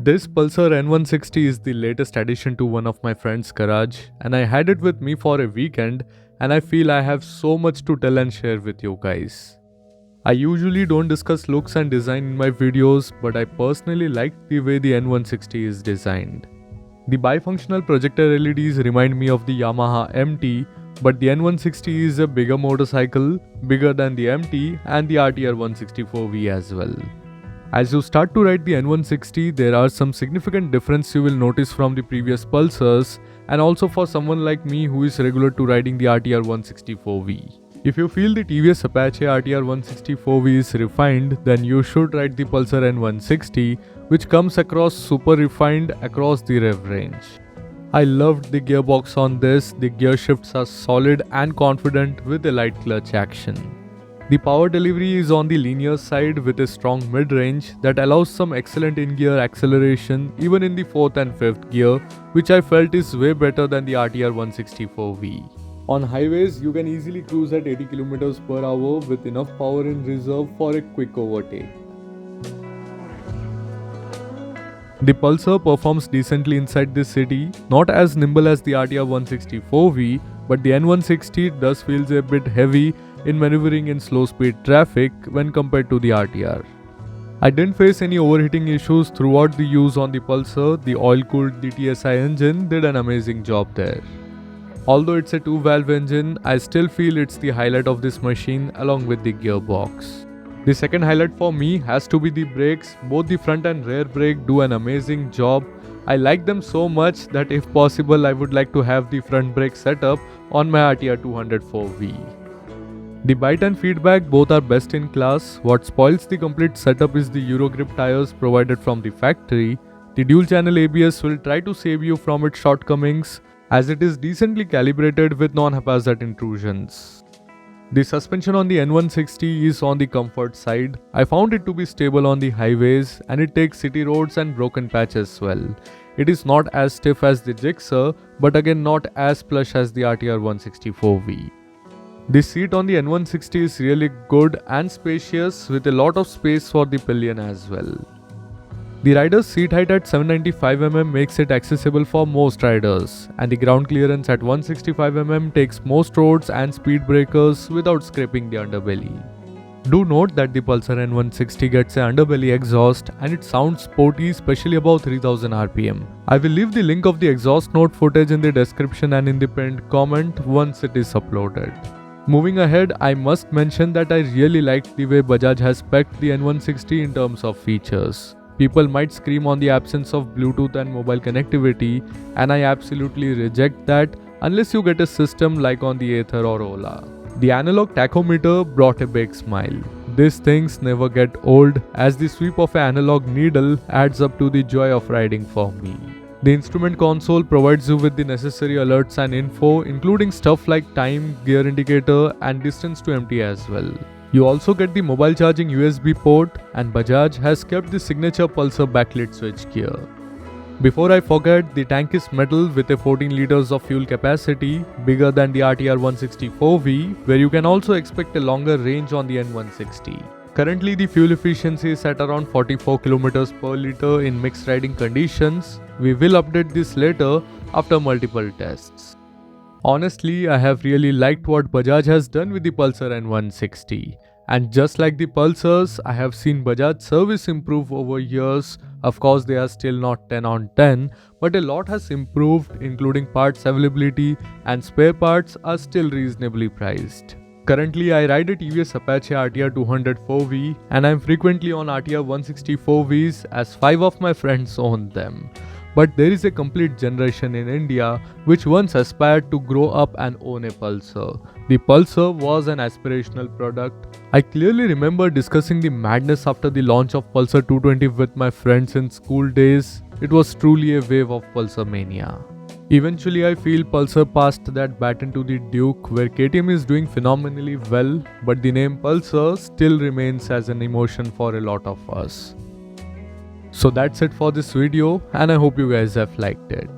This Pulsar N160 is the latest addition to one of my friend's garage, and I had it with me for a weekend, and I feel I have so much to tell and share with you guys. I usually don't discuss looks and design in my videos, but I personally like the way the N160 is designed. The bifunctional projector LEDs remind me of the Yamaha MT, but the N160 is a bigger motorcycle, bigger than the MT and the RTR 164V as well. As you start to ride the N160, there are some significant differences you will notice from the previous Pulsars, and also for someone like me who is regular to riding the RTR 164V. If you feel the TVS Apache Rtr 164V is refined, then you should ride the Pulsar N160, which comes across super refined across the rev range. I loved the gearbox on this. The gear shifts are solid and confident with a light clutch action. The power delivery is on the linear side with a strong mid-range that allows some excellent in-gear acceleration even in the 4th and 5th gear, which I felt is way better than the RTR 164V. On highways, you can easily cruise at 80 km per hour with enough power in reserve for a quick overtake. The Pulsar performs decently inside the city, not as nimble as the RTR 164V, but the N160 does feel a bit heavy in maneuvering in slow speed traffic when compared to the RTR. I didn't face any overheating issues throughout the use on the Pulsar. The oil-cooled DTSI engine did an amazing job there. Although it's a 2-valve engine, I still feel it's the highlight of this machine along with the gearbox. The second highlight for me has to be the brakes. Both the front and rear brake do an amazing job. I like them so much that if possible I would like to have the front brake setup on my RTR 204V. The bite and feedback both are best in class. What spoils the complete setup is the Eurogrip tires provided from the factory. The dual channel ABS will try to save you from its shortcomings, as it is decently calibrated with non-haphazard intrusions. The suspension on the N160 is on the comfort side. I found it to be stable on the highways, and it takes city roads and broken patches well. It is not as stiff as the Gixxer, but again not as plush as the RTR 164V. The seat on the N160 is really good and spacious with a lot of space for the pillion as well. The rider's seat height at 795mm makes it accessible for most riders, and the ground clearance at 165mm takes most roads and speed breakers without scraping the underbelly. Do note that the Pulsar N160 gets an underbelly exhaust and it sounds sporty, especially above 3000 RPM. I will leave the link of the exhaust note footage in the description and in the pinned comment once it is uploaded. Moving ahead, I must mention that I really liked the way Bajaj has spec'd the N160 in terms of features. People might scream on the absence of Bluetooth and mobile connectivity, and I absolutely reject that unless you get a system like on the Ather or Ola. The analog tachometer brought a big smile. These things never get old, as the sweep of an analog needle adds up to the joy of riding for me. The instrument console provides you with the necessary alerts and info, including stuff like time, gear indicator, and distance to empty as well. You also get the mobile charging USB port, and Bajaj has kept the signature Pulsar backlit switch gear. Before I forget, the tank is metal with a 14 liters of fuel capacity, bigger than the RTR 164V, where you can also expect a longer range on the N160. Currently, the fuel efficiency is at around 44 km per liter in mixed riding conditions. We will update this later after multiple tests. Honestly, I have really liked what Bajaj has done with the Pulsar N160. And just like the Pulsars, I have seen Bajaj service improve over years. Of course, they are still not 10 on 10, but a lot has improved, including parts availability, and spare parts are still reasonably priced. Currently, I ride a TVS Apache Rtr 204V, and I am frequently on RTR 164Vs as 5 of my friends own them. But there is a complete generation in India which once aspired to grow up and own a Pulsar. The Pulsar was an aspirational product. I clearly remember discussing the madness after the launch of Pulsar 220 with my friends in school days. It was truly a wave of Pulsar mania. Eventually, I feel Pulsar passed that baton to the Duke, where KTM is doing phenomenally well, but the name Pulsar still remains as an emotion for a lot of us. So that's it for this video, and I hope you guys have liked it.